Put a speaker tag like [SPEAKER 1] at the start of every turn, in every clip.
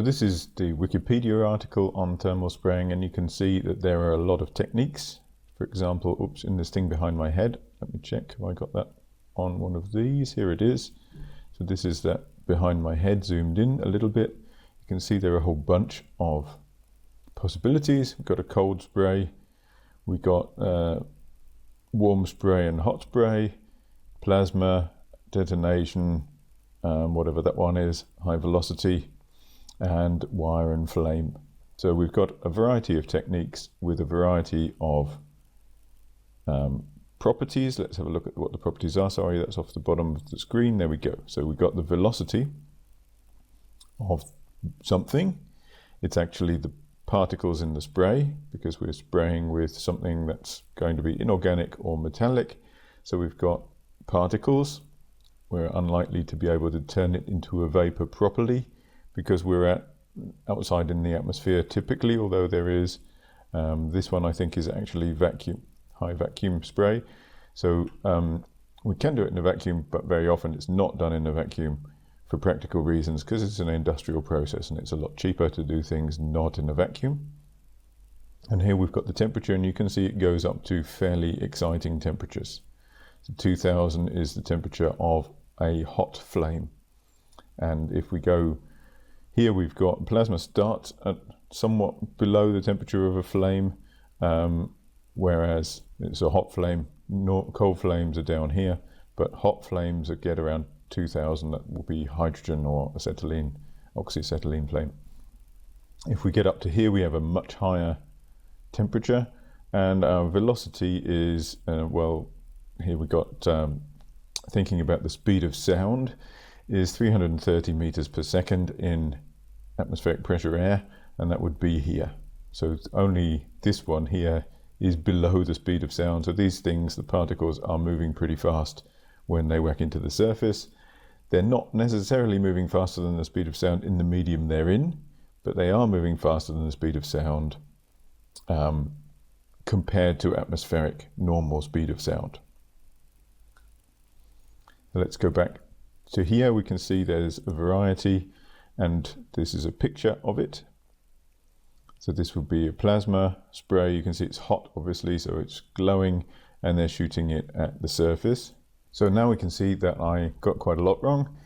[SPEAKER 1] this is the Wikipedia article on thermal spraying, and you can see that there are a lot of techniques. For example, oops, in this thing behind my head, let me check if I got that on one of these. Here it is. So this is that behind my head zoomed in a little bit. You can see there are a whole bunch of possibilities. We've got a cold spray, we got warm spray and hot spray, plasma, detonation, whatever that one is, high velocity, and wire and flame. So we've got a variety of techniques with a variety of properties. Let's have a look at what the properties are. Sorry, that's off the bottom of the screen. There we go. So we've got the velocity of something. It's actually the particles in the spray, because we're spraying with something that's going to be inorganic or metallic. So we've got particles. We're unlikely to be able to turn it into a vapor properly because we're outside in the atmosphere typically, although there is this one I think is actually vacuum, high vacuum spray. So we can do it in a vacuum, but very often it's not done in a vacuum for practical reasons, because it's an industrial process and it's a lot cheaper to do things not in a vacuum. And here we've got the temperature, and you can see it goes up to fairly exciting temperatures. So 2000 is the temperature of a hot flame. And if we go here, we've got plasma starts at somewhat below the temperature of a flame, whereas it's a hot flame. Cold flames are down here, but hot flames that get around 2000, that will be hydrogen or acetylene, oxyacetylene flame. If we get up to here, we have a much higher temperature, and our velocity is, well, here we got, thinking about the speed of sound, is 330 meters per second in atmospheric pressure air, and that would be here. So only this one here is below the speed of sound. So these things, the particles, are moving pretty fast when they whack into the surface. They're not necessarily moving faster than the speed of sound in the medium they're in, but they are moving faster than the speed of sound compared to atmospheric normal speed of sound. So let's go back to here. We can see there's a variety, and this is a picture of it. So this would be a plasma spray. You can see it's hot, obviously, so it's glowing, and they're shooting it at the surface. So now we can see that I got quite a lot wrong.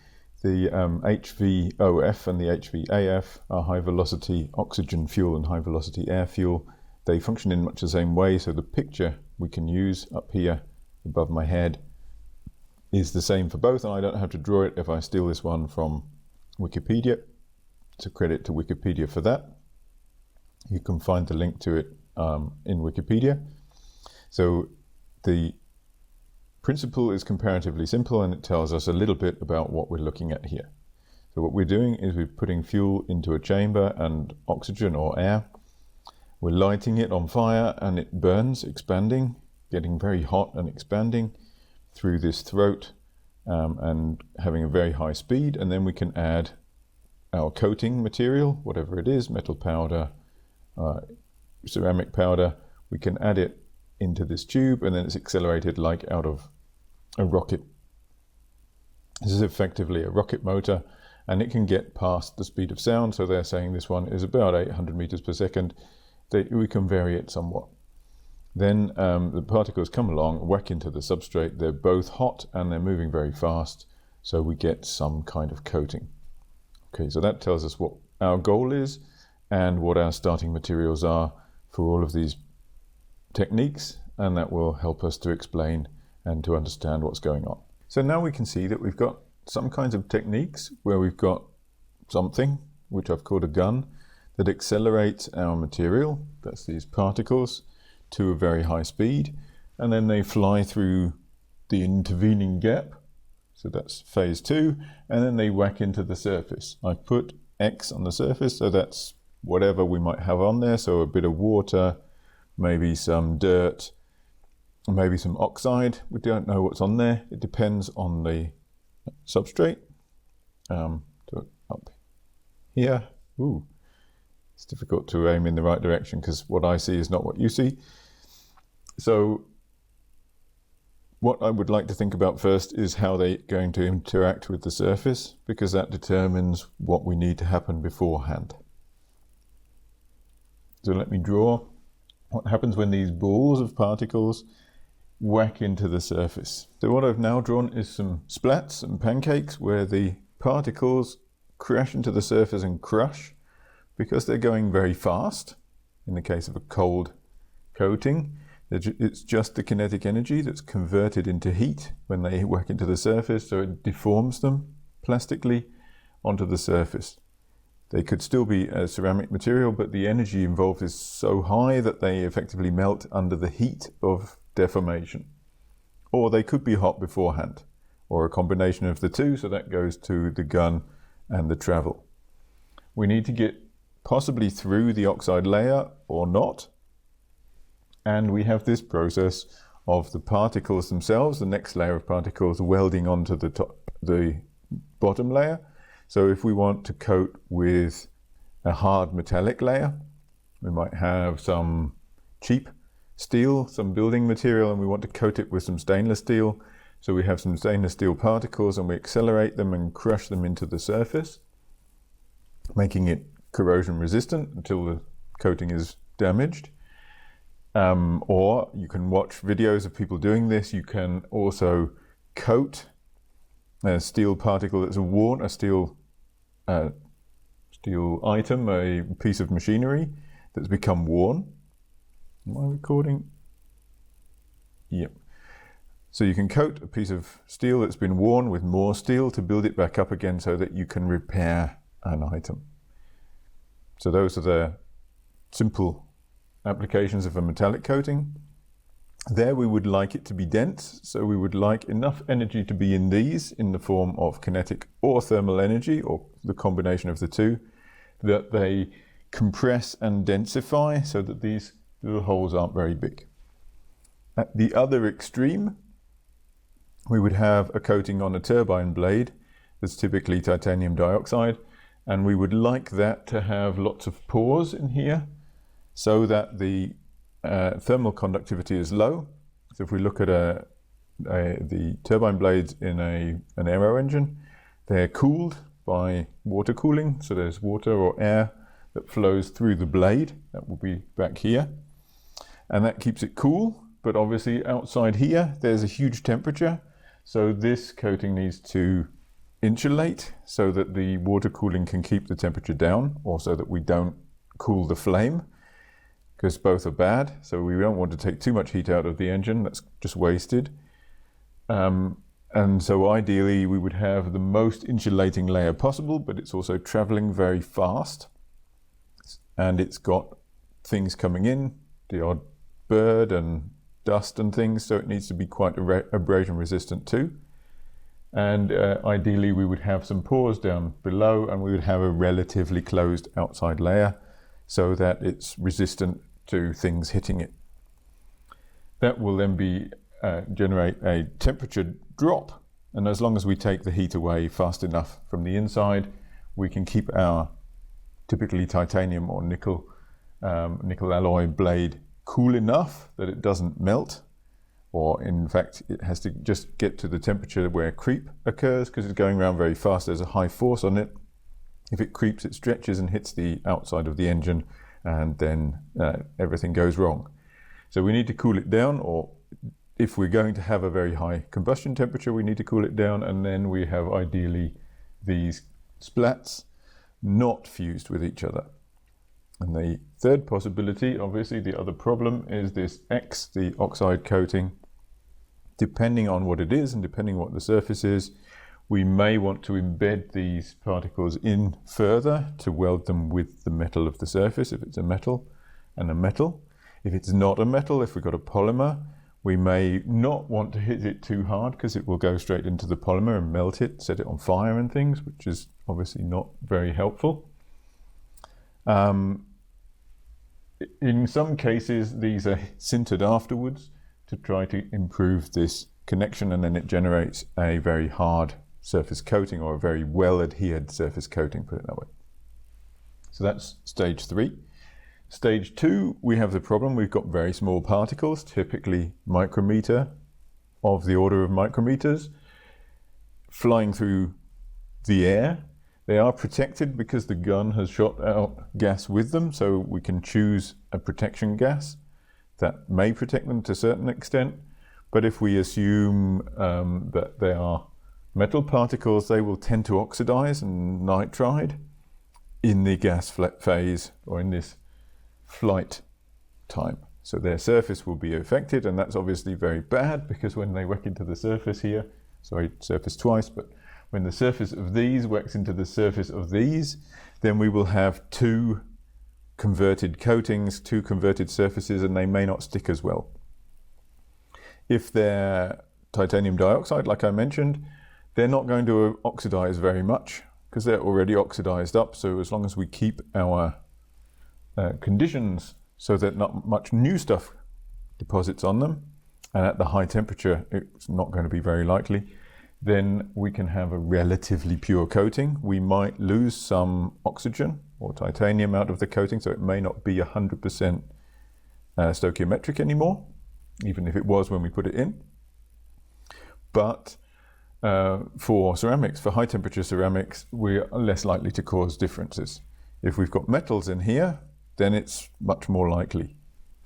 [SPEAKER 1] The HVOF and the HVAF are high velocity oxygen fuel and high velocity air fuel. They function in much the same way, so the picture we can use up here above my head is the same for both, and I don't have to draw it if I steal this one from Wikipedia. So credit to Wikipedia for that. You can find the link to it in Wikipedia. So the principle is comparatively simple, and it tells us a little bit about what we're looking at here. So what we're doing is we're putting fuel into a chamber and oxygen or air. We're lighting it on fire, and it burns, expanding, getting very hot and expanding through this throat and having a very high speed. And then we can add our coating material, whatever it is, metal powder, ceramic powder. We can add it into this tube, and then it's accelerated like out of a rocket. This is effectively a rocket motor, and it can get past the speed of sound. So they're saying this one is about 800 meters per second. We can vary it somewhat. Then the particles come along, whack into the substrate. They're both hot and they're moving very fast, so we get some kind of coating. Okay, so that tells us what our goal is and what our starting materials are for all of these techniques, and that will help us to explain and to understand what's going on. So now we can see that we've got some kinds of techniques where we've got something, which I've called a gun, that accelerates our material, that's these particles, to a very high speed, and then they fly through the intervening gap. So that's phase 2, and then they whack into the surface. I've put X on the surface, so that's whatever we might have on there, so a bit of water, maybe some dirt, maybe some oxide. We don't know what's on there. It depends on the substrate. Up here, ooh, it's difficult to aim in the right direction because what I see is not what you see. So What I would like to think about first is how they're going to interact with the surface, because that determines what we need to happen beforehand. So let me draw what happens when these balls of particles whack into the surface. So what I've now drawn is some splats and pancakes where the particles crash into the surface and crush because they're going very fast. In the case of a cold coating, it's just the kinetic energy that's converted into heat when they whack into the surface, so it deforms them plastically onto the surface. They could still be a ceramic material, but the energy involved is so high that they effectively melt under the heat of deformation. Or they could be hot beforehand, or a combination of the two, so that goes to the gun and the travel. We need to get possibly through the oxide layer or not, and we have this process of the particles themselves, the next layer of particles welding onto the bottom layer. So if we want to coat with a hard metallic layer, we might have some cheap steel, some building material, and we want to coat it with some stainless steel. So we have some stainless steel particles and we accelerate them and crush them into the surface, making it corrosion resistant until the coating is damaged. Or you can watch videos of people doing this. You can also coat a steel particle that's worn, a steel item, a piece of machinery that's become worn. Am I recording? Yep. So you can coat a piece of steel that's been worn with more steel to build it back up again so that you can repair an item. So those are the simple applications of a metallic coating. There we would like it to be dense, so we would like enough energy to be in these in the form of kinetic or thermal energy, or the combination of the two, that they compress and densify so that these little holes aren't very big. At the other extreme, we would have a coating on a turbine blade that's typically titanium dioxide, and we would like that to have lots of pores in here so that the thermal conductivity is low. So if we look at the turbine blades in an aero engine, they're cooled by water cooling. So there's water or air that flows through the blade. That will be back here. And that keeps it cool. But obviously outside here, there's a huge temperature. So this coating needs to insulate so that the water cooling can keep the temperature down, or so that we don't cool the flame, because both are bad. So we don't want to take too much heat out of the engine, that's just wasted. And so ideally we would have the most insulating layer possible, but it's also traveling very fast. And it's got things coming in, the odd bird and dust and things, so it needs to be quite abrasion resistant too. And ideally we would have some pores down below, and we would have a relatively closed outside layer so that it's resistant to things hitting it. That will then generate a temperature drop, and as long as we take the heat away fast enough from the inside, we can keep our typically titanium or nickel alloy blade cool enough that it doesn't melt, or in fact it has to just get to the temperature where creep occurs, because it's going around very fast. There's a high force on it. If it creeps, it stretches and hits the outside of the engine, and then everything goes wrong. So we need to cool it down, or if we're going to have a very high combustion temperature, we need to cool it down, and then we have ideally these splats not fused with each other. And the third possibility, obviously the other problem, is this X, the oxide coating. Depending on what it is and depending on what the surface is, we may want to embed these particles in further to weld them with the metal of the surface, if it's a metal and a metal. If it's not a metal, if we've got a polymer, we may not want to hit it too hard because it will go straight into the polymer and melt it, set it on fire and things, which is obviously not very helpful. In some cases, these are sintered afterwards to try to improve this connection, and then it generates a very hard surface coating, or a very well adhered surface coating, put it that way. So that's stage 3. Stage 2, we have the problem, we've got very small particles, typically micrometer of the order of micrometers flying through the air. They are protected because the gun has shot out gas with them, so we can choose a protection gas that may protect them to a certain extent. But if we assume that they are metal particles, they will tend to oxidize and nitride in the gas phase or in this flight time. So their surface will be affected, and that's obviously very bad because when they whack into the surface here, sorry, surface twice, but when the surface of these whacks into the surface of these, then we will have two converted coatings, two converted surfaces, and they may not stick as well. If they're titanium dioxide, like I mentioned, they're not going to oxidize very much because they're already oxidized up. So as long as we keep our conditions so that not much new stuff deposits on them, and at the high temperature it's not going to be very likely, then we can have a relatively pure coating. We might lose some oxygen or titanium out of the coating, so it may not be 100% stoichiometric anymore, even if it was when we put it in. But for ceramics, for high temperature ceramics, we are less likely to cause differences. If we've got metals in here, then it's much more likely.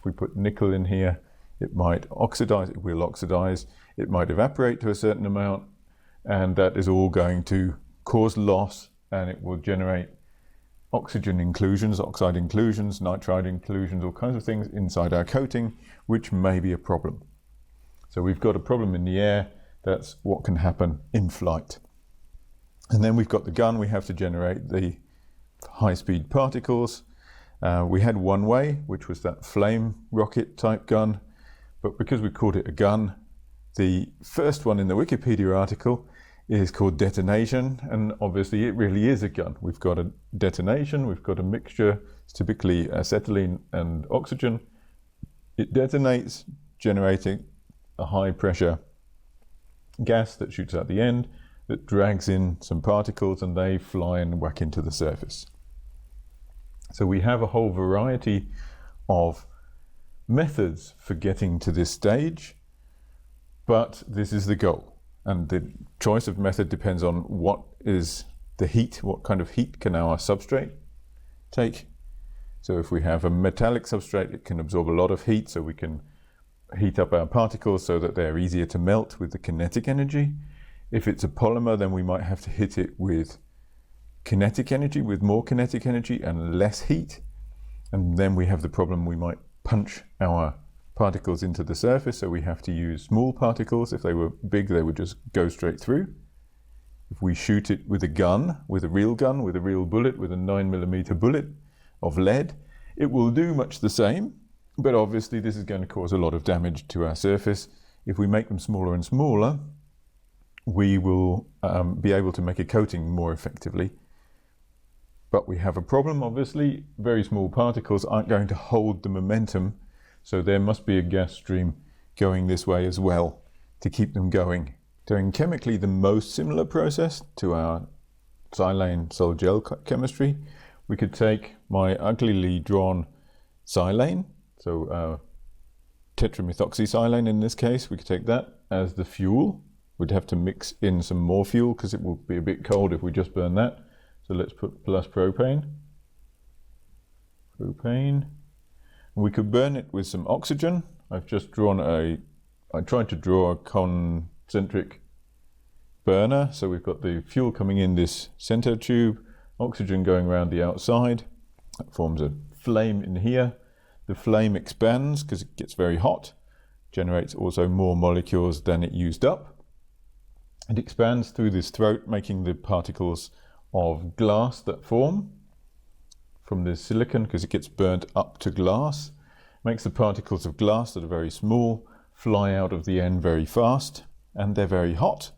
[SPEAKER 1] If we put nickel in here, it might oxidize, it will oxidize, it might evaporate to a certain amount, and that is all going to cause loss, and it will generate oxygen inclusions, oxide inclusions, nitride inclusions, all kinds of things inside our coating, which may be a problem. So we've got a problem in the air. That's what can happen in flight. And then we've got the gun. We have to generate the high-speed particles. We had one way, which was that flame rocket type gun, but because we called it a gun, the first one in the Wikipedia article is called detonation, and obviously it really is a gun. We've got a detonation, we've got a mixture, it's typically acetylene and oxygen. It detonates, generating a high pressure gas that shoots out the end, that drags in some particles, and they fly and whack into the surface. So we have a whole variety of methods for getting to this stage, but this is the goal. And the choice of method depends on what is the heat, what kind of heat can our substrate take. So if we have a metallic substrate, it can absorb a lot of heat, so we can heat up our particles so that they're easier to melt with the kinetic energy. If it's a polymer, then we might have to hit it with kinetic energy, with more kinetic energy and less heat. And then we have the problem, we might punch our particles into the surface, so we have to use small particles. If they were big, they would just go straight through. If we shoot it with a gun, with a real bullet, with a 9mm bullet of lead, it will do much the same, but obviously this is going to cause a lot of damage to our surface. If we make them smaller and smaller, we will be able to make a coating more effectively. But we have a problem, obviously. Very small particles aren't going to hold the momentum, so there must be a gas stream going this way as well to keep them going. Doing chemically the most similar process to our silane sol-gel chemistry, we could take my uglily drawn silane, so tetramethoxysilane in this case, we could take that as the fuel. We'd have to mix in some more fuel because it will be a bit cold if we just burn that. So let's put plus propane. We could burn it with some oxygen. I've just drawn I tried to draw a concentric burner. So we've got the fuel coming in this center tube, oxygen going around the outside. That forms a flame in here. The flame expands because it gets very hot, generates also more molecules than it used up. It expands through this throat, making the particles of glass that form from the silicon, because it gets burnt up to glass, makes the particles of glass that are very small fly out of the end very fast, and they're very hot,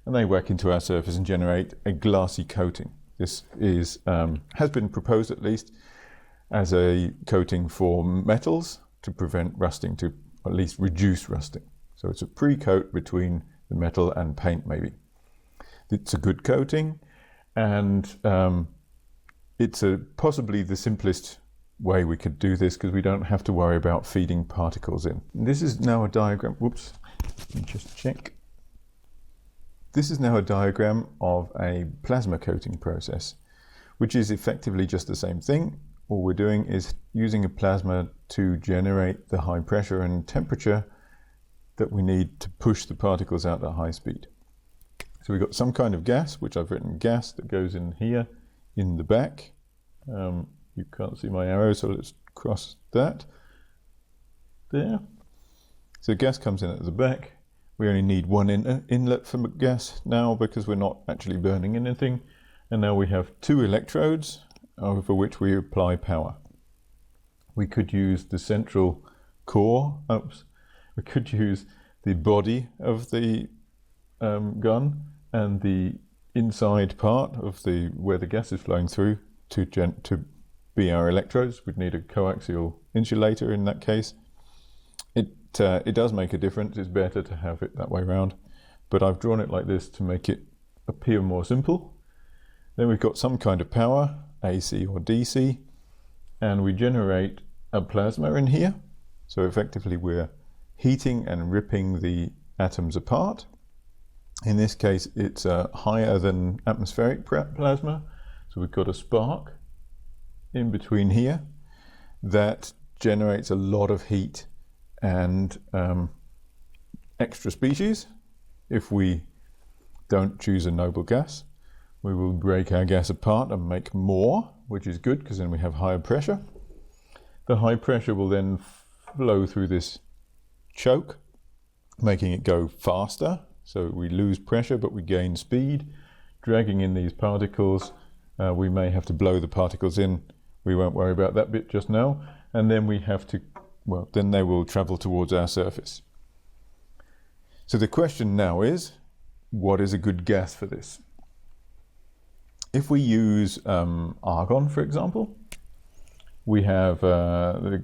[SPEAKER 1] and they work into our surface and generate a glassy coating. This is has been proposed at least as a coating for metals to prevent rusting, to at least reduce rusting. So it's a pre-coat between the metal and paint maybe. It's a good coating, and it's possibly the simplest way we could do this because we don't have to worry about feeding particles in. This is now a diagram, whoops, Let me just check. This is now a diagram of a plasma coating process, which is effectively just the same thing. All we're doing is using a plasma to generate the high pressure and temperature that we need to push the particles out at high speed. So we've got some kind of gas, which I've written gas, that goes in here in the back. You can't see my arrow, so let's cross that there. So gas comes in at the back. We only need one inlet for gas now because we're not actually burning anything. And now we have two electrodes over which we apply power. We could use the central core, we could use the body of the gun and the inside part of where the gas is flowing through to be our electrodes. We'd need a coaxial insulator in that case. It does make a difference. It's better to have it that way around, but I've drawn it like this to make it appear more simple. Then we've got some kind of power, AC or DC, and we generate a plasma in here. So effectively we're heating and ripping the atoms apart. In this case it's higher than atmospheric plasma, so we've got a spark in between here that generates a lot of heat and extra species. If we don't choose a noble gas, we will break our gas apart and make more, which is good because then we have higher pressure. The high pressure will then flow through this choke, making it go faster. So we lose pressure, but we gain speed, dragging in these particles. We may have to blow the particles in. We won't worry about that bit just now. And then we have to, well, then they will travel towards our surface. So the question now is, what is a good gas for this? If we use argon, for example, we have, so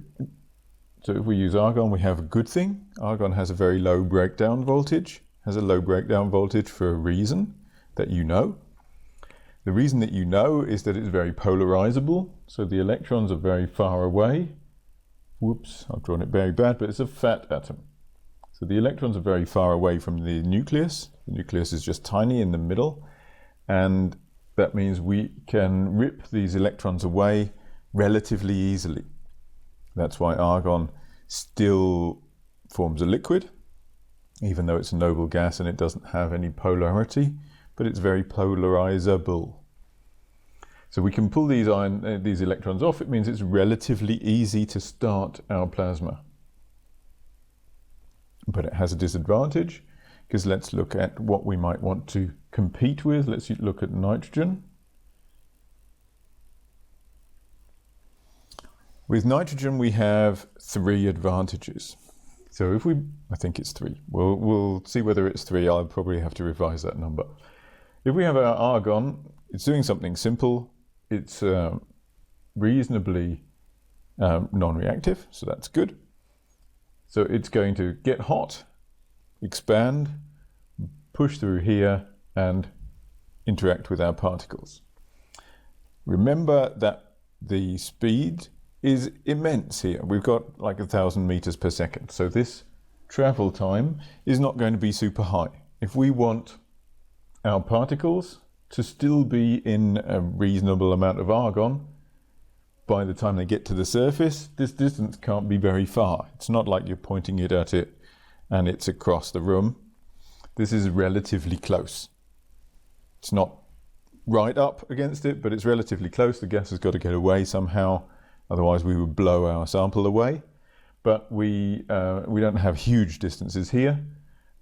[SPEAKER 1] if we use argon, we have a good thing. Argon has a very low breakdown voltage, has a low breakdown voltage for a reason that you know. The reason that you know is that it's very polarizable, so the electrons are very far away. Whoops, I've drawn it very bad, but it's a fat atom. So the electrons are very far away from the nucleus. The nucleus is just tiny in the middle, and that means we can rip these electrons away relatively easily. That's why argon still forms a liquid, even though it's a noble gas and it doesn't have any polarity, but it's very polarizable. So we can pull these electrons off. It means it's relatively easy to start our plasma. But it has a disadvantage, because let's look at what we might want to compete with. Let's look at nitrogen. With nitrogen we have 3 advantages. So if I think it's 3. We'll see whether it's 3. I'll probably have to revise that number. If we have our argon, it's doing something simple. It's reasonably non-reactive, so that's good. So it's going to get hot, expand, push through here, and interact with our particles. Remember that the speed is immense here. We've got like 1,000 meters per second. So this travel time is not going to be super high. If we want our particles to still be in a reasonable amount of argon, by the time they get to the surface, this distance can't be very far. It's not like you're pointing it at it and it's across the room. This is relatively close. It's not right up against it, but it's relatively close. The gas has got to get away somehow. Otherwise we would blow our sample away. But we don't have huge distances here.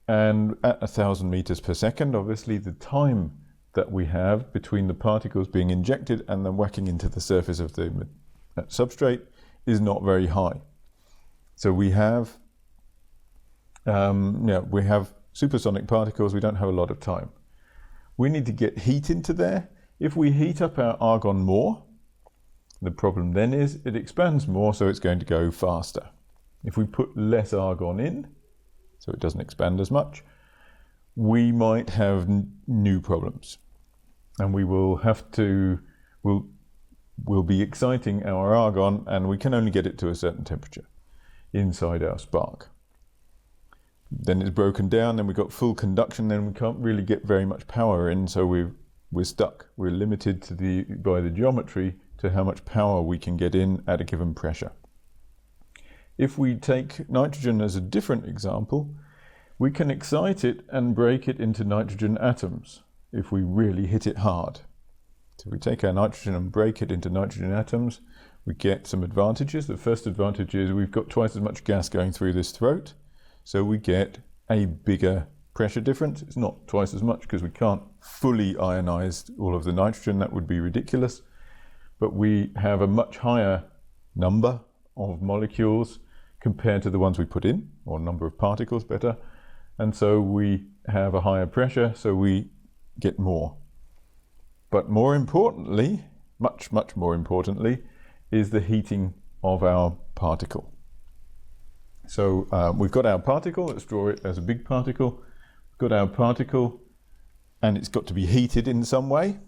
[SPEAKER 1] And at 1,000 meters per second, obviously the time that we have between the particles being injected and then whacking into the surface of the substrate is not very high. So we have supersonic particles. We don't have a lot of time. We need to get heat into there. If we heat up our argon more, the problem then is it expands more, so it's going to go faster. If we put less argon in, so it doesn't expand as much, we might have new problems. And we will have to, we'll be exciting our argon, and we can only get it to a certain temperature inside our spark. then it's broken down, then we've got full conduction, then we can't really get very much power in, so we're stuck. We're limited by the geometry to how much power we can get in at a given pressure. If we take nitrogen as a different example, we can excite it and break it into nitrogen atoms if we really hit it hard. So we take our nitrogen and break it into nitrogen atoms, we get some advantages. The first advantage is we've got twice as much gas going through this throat, so we get a bigger pressure difference. It's not twice as much because we can't fully ionize all of the nitrogen, that would be ridiculous, but we have a much higher number of molecules compared to the ones we put in, or number of particles better, and so we have a higher pressure, so we get more. But more importantly, much more importantly, is the heating of our particle. So we've got our particle, let's draw it as a big particle. We've got our particle and it's got to be heated in some way.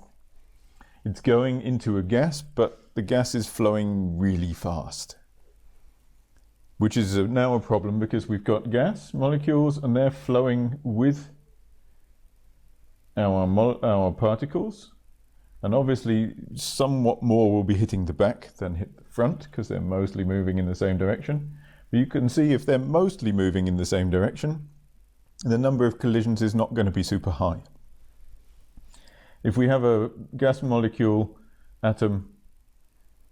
[SPEAKER 1] It's going into a gas, but the gas is flowing really fast, which is now a problem because we've got gas molecules and they're flowing with our particles. And obviously somewhat more will be hitting the back than hit the front because they're mostly moving in the same direction. But you can see if they're mostly moving in the same direction, the number of collisions is not going to be super high. If we have a gas molecule atom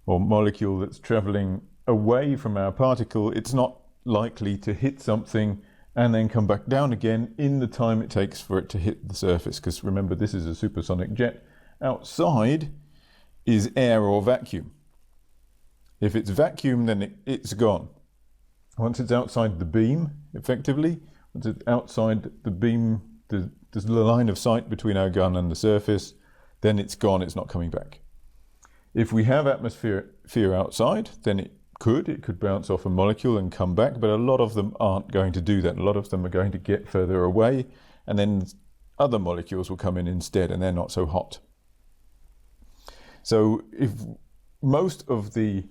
[SPEAKER 1] or molecule that's traveling away from our particle, it's not likely to hit something and then come back down again in the time it takes for it to hit the surface. Because remember, this is a supersonic jet. Outside is air or vacuum. If it's vacuum, then it's gone. Once it's outside the beam, effectively, once it's outside the beam, there's the line of sight between our gun and the surface, then it's gone, it's not coming back. If we have atmosphere outside, then it could bounce off a molecule and come back, but a lot of them aren't going to do that. A lot of them are going to get further away, and then other molecules will come in instead, and they're not so hot. So if most of the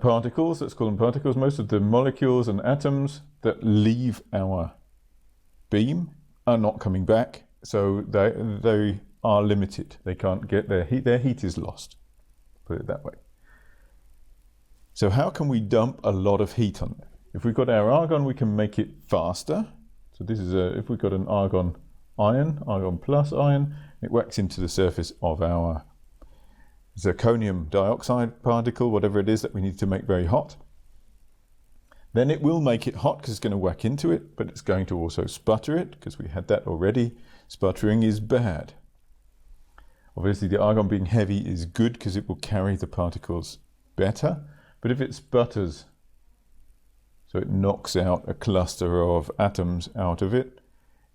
[SPEAKER 1] particles, let's call them particles, most of the molecules and atoms that leave our beam are not coming back, so they are limited. They can't get their heat is lost, put it that way. So how can we dump a lot of heat on it? If we've got our argon, we can make it faster. So this is if we've got an argon ion, argon plus ion, it whacks into the surface of our zirconium dioxide particle, whatever it is that we need to make very hot. Then it will make it hot because it's going to whack into it, but it's going to also sputter it because we had that already. Sputtering is bad. Obviously the argon being heavy is good because it will carry the particles better, but if it sputters, so it knocks out a cluster of atoms out of it,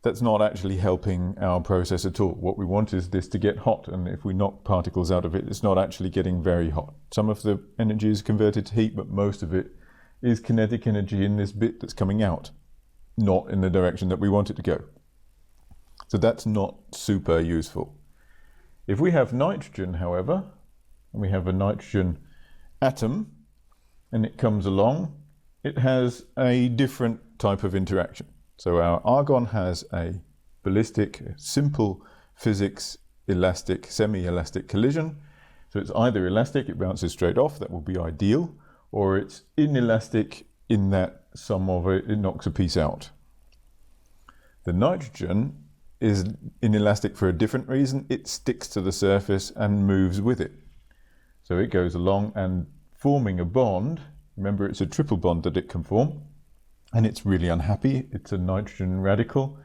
[SPEAKER 1] that's not actually helping our process at all. What we want is this to get hot, and if we knock particles out of it, it's not actually getting very hot. Some of the energy is converted to heat, but most of it is kinetic energy in this bit that's coming out, not in the direction that we want it to go. So that's not super useful. If we have nitrogen, however, and we have a nitrogen atom, and it comes along, it has a different type of interaction. So our argon has a ballistic, simple physics, elastic, semi-elastic collision. So it's either elastic, it bounces straight off, that will be ideal, or it's inelastic in that some of it knocks a piece out. The nitrogen is inelastic for a different reason. It sticks to the surface and moves with it. So it goes along and forming a bond. Remember, it's a triple bond that it can form. And it's really unhappy. It's a nitrogen radical.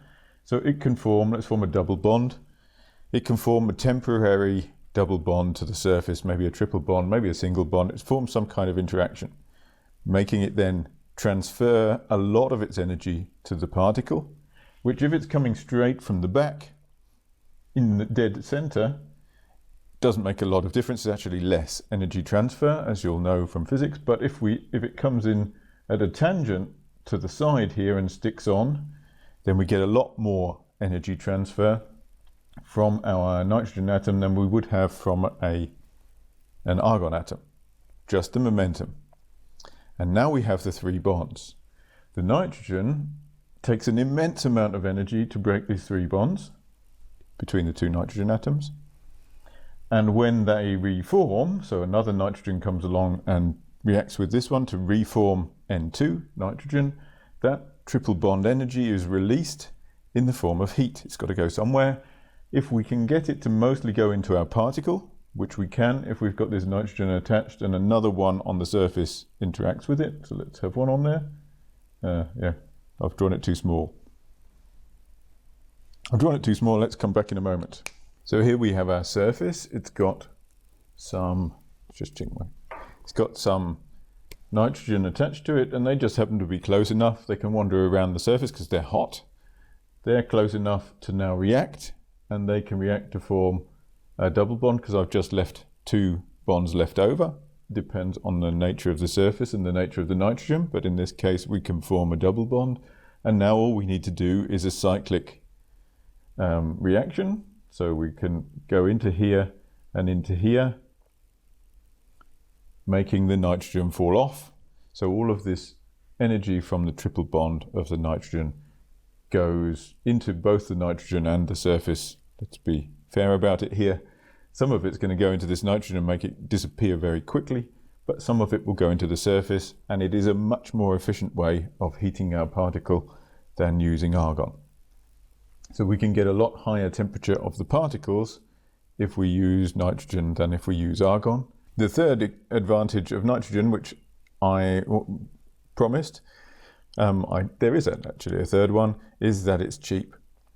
[SPEAKER 1] So it can form, let's form a double bond. It can form a temporary double bond to the surface, maybe a triple bond, maybe a single bond. It forms some kind of interaction, making it then transfer a lot of its energy to the particle, which if it's coming straight from the back in the dead center, doesn't make a lot of difference. It's actually less energy transfer, as you'll know from physics. But if it comes in at a tangent to the side here and sticks on, then we get a lot more energy transfer from our nitrogen atom than we would have from an argon atom, just the momentum. And now we have the three bonds. The nitrogen takes an immense amount of energy to break these 3 bonds between the 2 nitrogen atoms. And when they reform, so another nitrogen comes along and reacts with this one to reform N2 nitrogen, that triple bond energy is released in the form of heat. It's got to go somewhere. If we can get it to mostly go into our particle, which we can if we've got this nitrogen attached and another one on the surface interacts with it. So let's have one on there. Yeah, I've drawn it too small. Let's come back in a moment. So here we have our surface. It's got some, it's got some nitrogen attached to it, and they just happen to be close enough. They can wander around the surface because they're hot. They're close enough to now react, and they can react to form a double bond because I've just left 2 bonds left over. Depends on the nature of the surface and the nature of the nitrogen, but in this case we can form a double bond, and now all we need to do is a cyclic reaction. So we can go into here and into here, making the nitrogen fall off. So all of this energy from the triple bond of the nitrogen goes into both the nitrogen and the surface. Let's be fair about it here. Some of it's going to go into this nitrogen and make it disappear very quickly, but some of it will go into the surface, and it is a much more efficient way of heating our particle than using argon. So we can get a lot higher temperature of the particles if we use nitrogen than if we use argon. The third advantage of nitrogen, which I promised, there is actually a third one, is that it's cheap.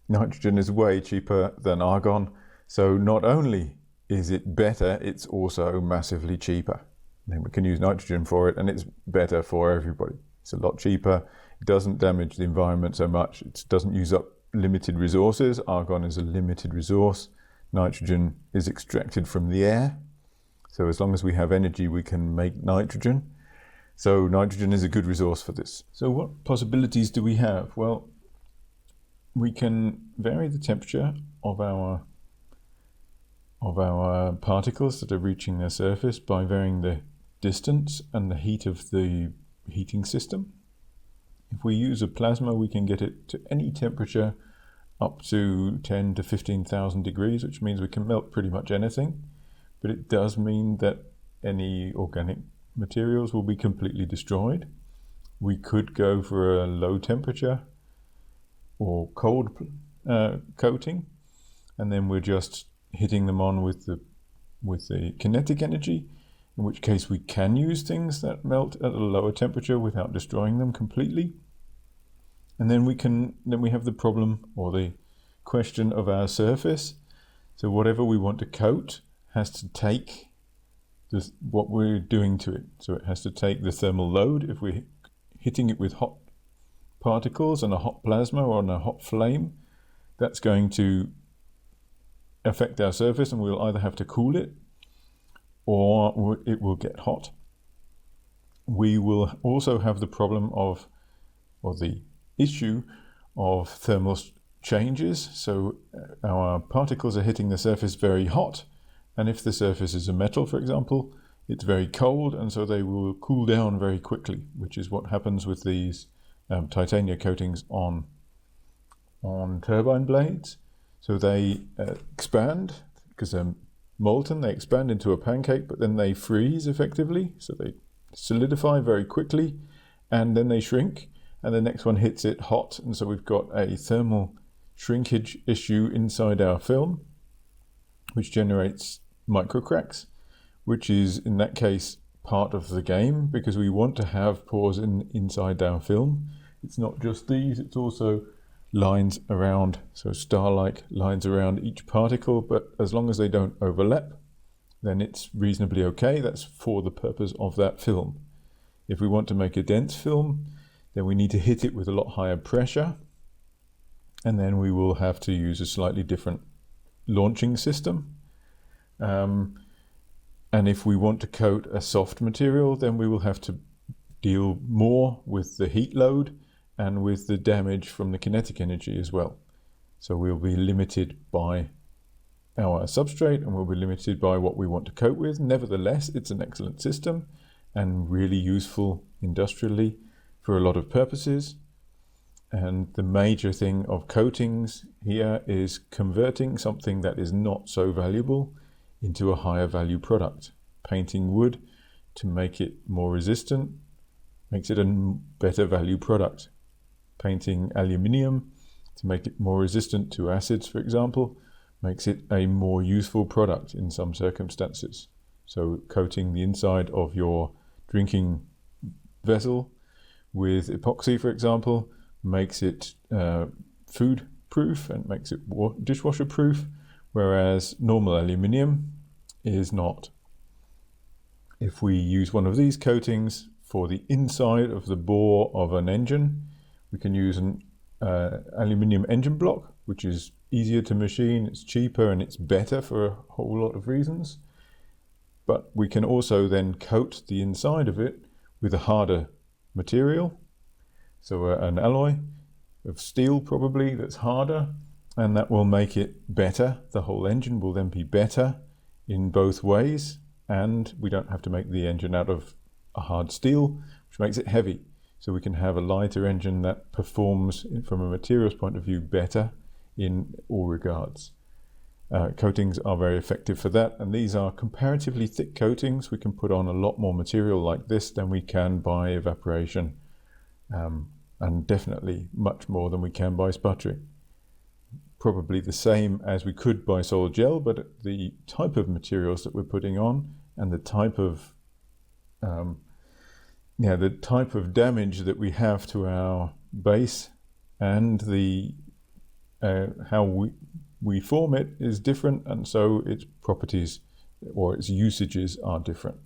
[SPEAKER 1] Nitrogen is way cheaper than argon, so not only is it better, it's also massively cheaper. Then we can use nitrogen for it, and it's better for everybody. It's a lot cheaper, it doesn't damage the environment so much, it doesn't use up limited resources. Argon is a limited resource. Nitrogen is extracted from the air. So as long as we have energy, we can make nitrogen. So nitrogen is a good resource for this. So what possibilities do we have? Well, we can vary the temperature of our particles that are reaching their surface by varying the distance and the heat of the heating system. If we use a plasma, we can get it to any temperature up to 10 to 15,000 degrees, which means we can melt pretty much anything. But it does mean that any organic materials will be completely destroyed. We could go for a low temperature or cold coating, and then we're just hitting them on with the kinetic energy, in which case we can use things that melt at a lower temperature without destroying them completely. And then we have the problem or the question of our surface. So whatever we want to coat has to take what we're doing to it. So it has to take the thermal load. If we're hitting it with hot particles and a hot plasma or on a hot flame, that's going to affect our surface, and we'll either have to cool it or it will get hot. We will also have the problem of, or the issue of thermal changes. So our particles are hitting the surface very hot, and if the surface is a metal, for example, it's very cold, and so they will cool down very quickly, which is what happens with these titania coatings on turbine blades. So they expand because they're molten, they expand into a pancake, but then they freeze effectively. So they solidify very quickly, and then they shrink, and the next one hits it hot, and so we've got a thermal shrinkage issue inside our film, which generates microcracks, which is in that case part of the game, because we want to have pores inside our film. It's not just these, it's also lines around, so star-like lines around each particle, but as long as they don't overlap, then it's reasonably okay. That's for the purpose of that film. If we want to make a dense film, then we need to hit it with a lot higher pressure, and then we will have to use a slightly different launching system. And if we want to coat a soft material, then we will have to deal more with the heat load and with the damage from the kinetic energy as well. So we'll be limited by our substrate, and we'll be limited by what we want to coat with. Nevertheless, it's an excellent system and really useful industrially for a lot of purposes. And the major thing of coatings here is converting something that is not so valuable into a higher value product. Painting wood to make it more resistant makes it a better value product. Painting aluminium to make it more resistant to acids, for example, makes it a more useful product in some circumstances. So coating the inside of your drinking vessel with epoxy, for example, makes it food proof and makes it dishwasher proof, whereas normal aluminium is not. If we use one of these coatings for the inside of the bore of an engine, we can use an aluminium engine block, which is easier to machine, it's cheaper, and it's better for a whole lot of reasons. But we can also then coat the inside of it with a harder material, so an alloy of steel probably that's harder, and that will make it better. The whole engine will then be better in both ways, and we don't have to make the engine out of a hard steel, which makes it heavy. So we can have a lighter engine that performs from a materials point of view better in all regards. Coatings are very effective for that, and these are comparatively thick coatings. We can put on a lot more material like this than we can by evaporation, and definitely much more than we can by sputtering. Probably the same as we could by solid gel, but the type of materials that we're putting on and the type of damage that we have to our base and the how we form it is different, and so its properties or its usages are different.